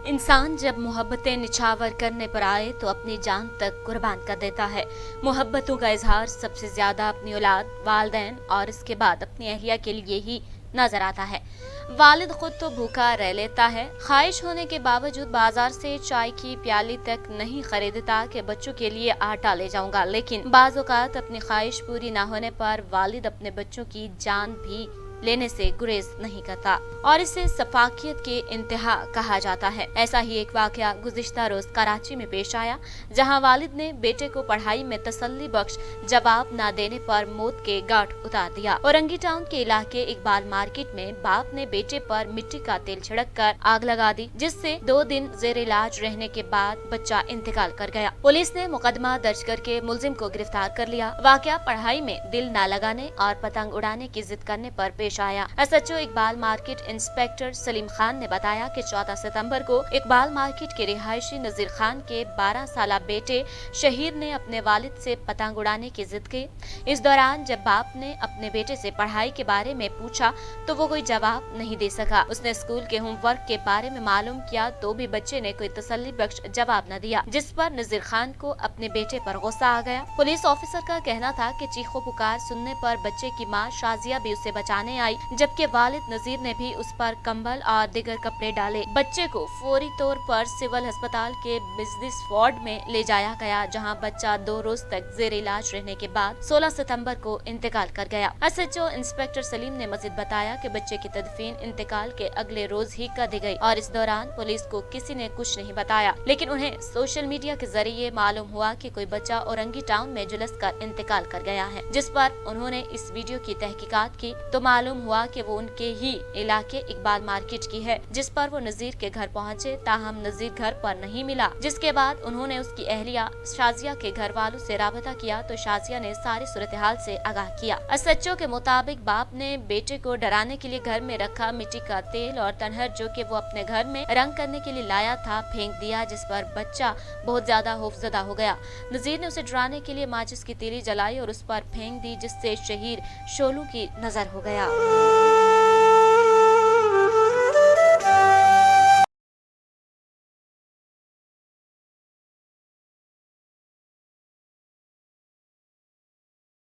इंसान जब मोहब्बतें निछावर करने पर आए तो अपनी जान तक कुर्बान कर देता है। मोहब्बतों का इजहार सबसे ज्यादा अपनी औलाद, वालिदैन और इसके बाद अपनी अहलिया के लिए ही नजर आता है। वालिद खुद तो भूखा रह लेता है, ख्वाहिश होने के बावजूद बाजार से चाय की प्याली तक नहीं खरीदता कि बच्चों के लिए आटा ले जाऊंगा, लेकिन बाज़ औक़ात अपनी ख्वाहिश पूरी ना होने पर वालिद अपने बच्चों की जान भी लेने से गुरेज नहीं करता और इसे सफाकियत के इंतहा कहा जाता है। ऐसा ही एक वाकया गुज़िश्ता रोज कराची में पेश आया, जहां वालिद ने बेटे को पढ़ाई में तसल्ली बख्श जवाब न देने पर मौत के घाट उतार दिया। औरंगी टाउन के इलाके इकबाल मार्केट में बाप ने बेटे पर मिट्टी का तेल छिड़क कर आग लगा दी, जिससे 2 दिन जेर इलाज रहने के बाद बच्चा इंतकाल कर गया। पुलिस ने मुकदमा दर्ज करके मुलजिम को गिरफ्तार कर लिया। वाकया पढ़ाई में दिल न लगाने और पतंग उड़ाने की जिद करने पर पेश आया। SHO Iqbal market inspector Salim Khan ने बताया कि 14 सितंबर को इकबाल मार्केट के रिहायशी नजीर खान के 12 साला बेटे शहीर ने अपने वालिद से पतंग उड़ाने की जिद की। इस दौरान जब बाप ने अपने बेटे से पढ़ाई के बारे में पूछा तो वो कोई जवाब नहीं दे सका। उसने स्कूल के होमवर्क के बारे में मालूम किया तो भी बच्चे ने कोई तसल्ली बख्श जवाब न दिया, जिस पर नजीर खान को अपने बेटे पर गुस्सा आ गया। पुलिस ऑफिसर का कहना था कि चीखो पुकार सुनने पर बच्चे की मां शाजिया भी उसे बचाने आई, जबकि वालिद नजीर ने भी उस पर कंबल और दीगर कपड़े डाले। बच्चे को फौरी तौर पर सिविल अस्पताल के बिजनेस वार्ड में ले जाया गया, जहां बच्चा 2 रोज तक जेर इलाज रहने के बाद 16 सितंबर को इंतकाल कर गया। एसएचओ इंस्पेक्टर सलीम ने मजीद बताया कि बच्चे की तदफीन इंतकाल के अगले रोज ही कर दी गई और इस दौरान पुलिस को किसी ने कुछ नहीं बताया, लेकिन उन्हें सोशल मीडिया के जरिए मालूम हुआ कि कोई बच्चा औरंगी टाउन में झुलस कर इंतकाल कर गया है, जिस पर उन्होंने इस वीडियो की तहकीकात की तो मालूम हुआ कि वो उनके ही इलाके इकबाल मार्केट की है, जिस पर वो नजीर के घर पहुंचे, ताहम नजीर घर पर नहीं मिला। जिसके बाद उन्होंने उसकी अहलिया शाजिया के घर वालों से राबता किया तो शाजिया ने सारी सूरत हाल से आगाह किया। एसएचओ के मुताबिक बाप ने बेटे को डराने के लिए घर में रखा मिट्टी का तेल और तनहर जो कि वो अपने घर में रंग करने के लिए लाया था फेंक दिया, जिस पर बच्चा बहुत ज्यादा खौफजदा हो गया। नजीर ने उसे डराने के लिए माचिस की तीली जलाई और उस पर फेंक दी, जिससे शहीर शोलू की नजर हो गया।